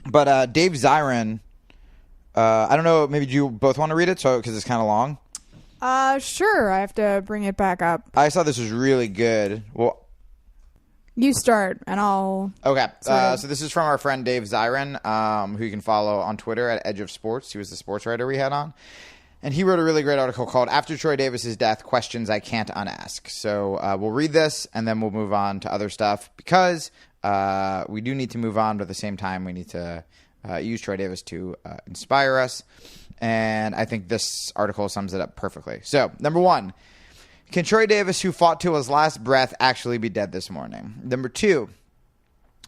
But Dave Zirin, I don't know, maybe you both want to read it because it's kind of long? Sure. I have to bring it back up. I thought this was really good. Well, you start, and I'll... Okay. So this is from our friend Dave Zirin, who you can follow on Twitter at Edge of Sports. He was the sports writer we had on. And he wrote a really great article called After Troy Davis's Death, Questions I Can't Unask. So we'll read this, and then we'll move on to other stuff because we do need to move on, but at the same time, we need to use Troy Davis to inspire us. And I think this article sums it up perfectly. So, number 1, can Troy Davis, who fought to his last breath, actually be dead this morning? Number 2,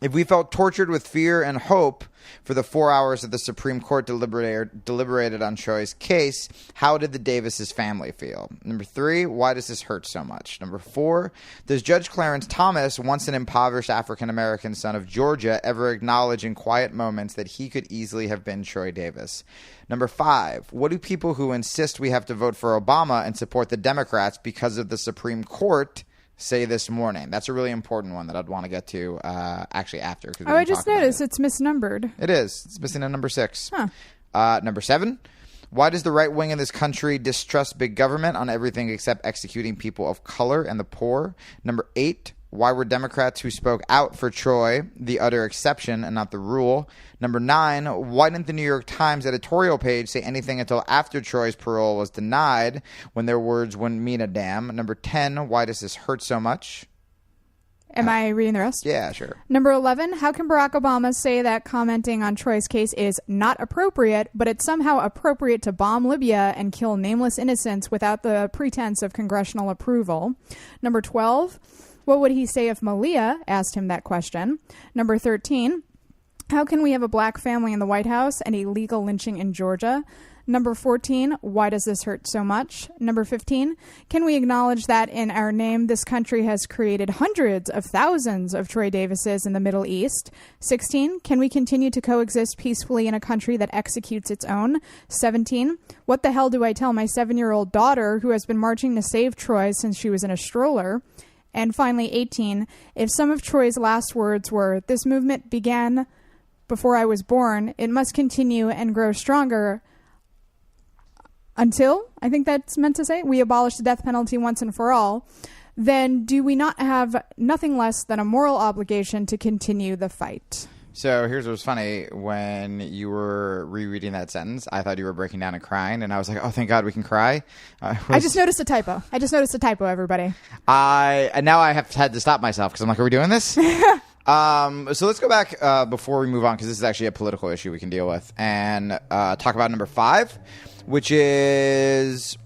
if we felt tortured with fear and hope for the 4 hours that the Supreme Court deliberated on Troy's case, how did the Davis's family feel? Number 3, why does this hurt so much? Number 4, does Judge Clarence Thomas, once an impoverished African-American son of Georgia, ever acknowledge in quiet moments that he could easily have been Troy Davis? Number 5, what do people who insist we have to vote for Obama and support the Democrats because of the Supreme Court say this morning? That's a really important one that I'd want to get to actually after. Oh, I just noticed it's misnumbered. It is. It's missing a number 6. Huh. Number 7, why does the right wing in this country distrust big government on everything except executing people of color and the poor? Number 8, why were Democrats who spoke out for Troy the utter exception and not the rule? Number 9, why didn't the New York Times editorial page say anything until after Troy's parole was denied when their words wouldn't mean a damn? Number 10, why does this hurt so much? Am I reading the rest? Yeah, sure. Number 11, how can Barack Obama say that commenting on Troy's case is not appropriate, but it's somehow appropriate to bomb Libya and kill nameless innocents without the pretense of congressional approval? Number 12, what would he say if Malia asked him that question? Number 13, how can we have a black family in the White House and a legal lynching in Georgia? Number 14, why does this hurt so much? Number 15, can we acknowledge that in our name, this country has created hundreds of thousands of Troy Davises in the Middle East? 16, can we continue to coexist peacefully in a country that executes its own? 17, what the hell do I tell my 7-year-old daughter who has been marching to save Troy since she was in a stroller? And finally, 18, if some of Troy's last words were, this movement began before I was born, it must continue and grow stronger until, I think that's meant to say, we abolish the death penalty once and for all, then do we not have nothing less than a moral obligation to continue the fight? So here's what was funny. When you were rereading that sentence, I thought you were breaking down and crying, and I was like, oh, thank God we can cry. I just noticed a typo. Everybody. And now I have had to stop myself because I'm like, are we doing this? So let's go back before we move on, because this is actually a political issue we can deal with, and talk about number 5, which is,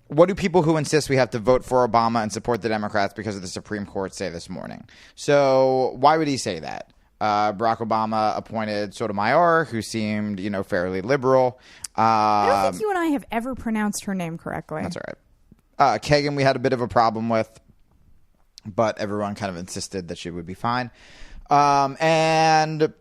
what do people who insist we have to vote for Obama and support the Democrats because of the Supreme Court say this morning? So why would he say that? Barack Obama appointed Sotomayor, who seemed, fairly liberal. I don't think you and I have ever pronounced her name correctly. That's all right. Kagan we had a bit of a problem with, but everyone kind of insisted that she would be fine. And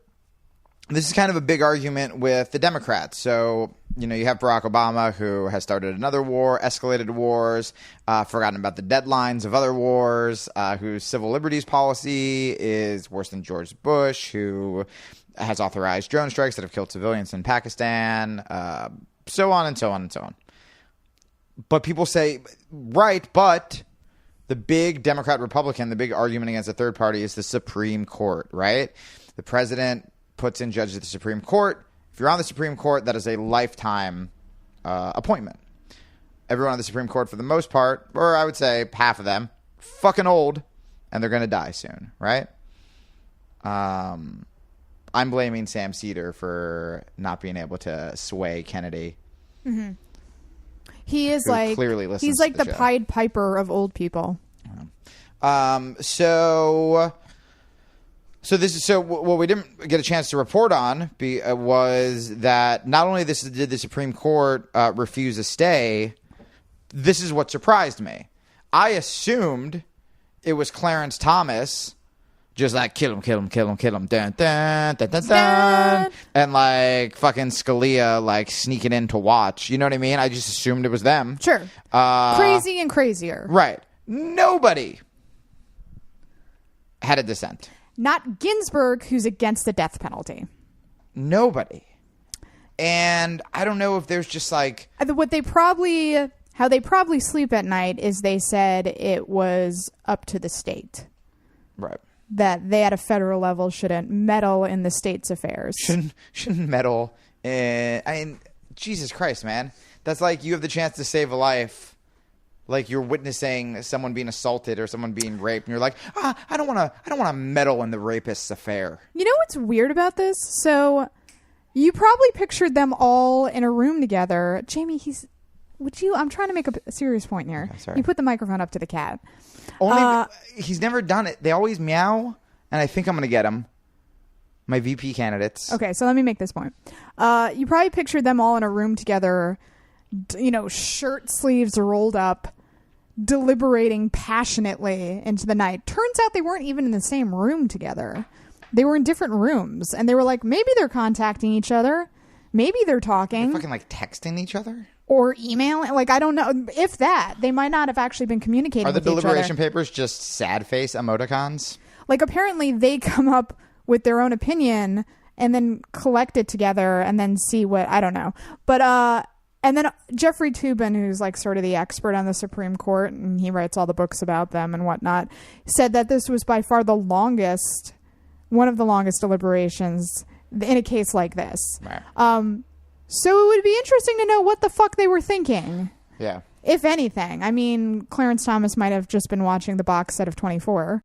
this is kind of a big argument with the Democrats. So, you have Barack Obama, who has started another war, escalated wars, forgotten about the deadlines of other wars, whose civil liberties policy is worse than George Bush, who has authorized drone strikes that have killed civilians in Pakistan, so on and so on and so on. But people say, right, but the big Democrat-Republican, the big argument against the third party is the Supreme Court, right? The president puts in judges of the Supreme Court. If you're on the Supreme Court, that is a lifetime appointment. Everyone on the Supreme Court, for the most part, or I would say half of them, fucking old, and they're going to die soon, right? I'm blaming Sam Cedar for not being able to sway Kennedy. Mm-hmm. He is like, clearly he's like the Pied Piper of old people. So what we didn't get a chance to report on was that not only did the Supreme Court refuse a stay, this is what surprised me. I assumed it was Clarence Thomas just like kill him, dun, dun, dun, dun, dun, and like fucking Scalia like sneaking in to watch. You know what I mean? I just assumed it was them. Sure. Crazy and crazier. Right. Nobody had a dissent. Not Ginsburg, who's against the death penalty. Nobody. And I don't know if there's just like... How they probably sleep at night is they said it was up to the state. Right. That they at a federal level shouldn't meddle in the state's affairs. Shouldn't meddle in... I mean, Jesus Christ, man. That's like you have the chance to save a life. Like you're witnessing someone being assaulted or someone being raped, and you're like, I don't want to meddle in the rapist's affair. You know what's weird about this? So you probably pictured them all in a room together. Jamie, I'm trying to make a serious point here. Okay, sorry. You put the microphone up to the cat. He's never done it. They always meow, and I think I'm going to get him. My VP candidates. Okay, so let me make this point. You probably pictured them all in a room together, shirt sleeves rolled up, deliberating passionately into the night. Turns out they weren't even in the same room together. They were in different rooms, and they were like, maybe they're contacting each other. Maybe they're talking. They're fucking texting each other? Or emailing. Like, I don't know. If that, they might not have actually been communicating with each other. Are the deliberation papers just sad face emoticons? Like, apparently they come up with their own opinion and then collect it together and then see what, I don't know. But, and then Jeffrey Toobin, who's like sort of the expert on the Supreme Court, and he writes all the books about them and whatnot, said that this was by far one of the longest deliberations in a case like this. Right. So it would be interesting to know what the fuck they were thinking. Yeah. If anything. I mean, Clarence Thomas might have just been watching the box set of 24.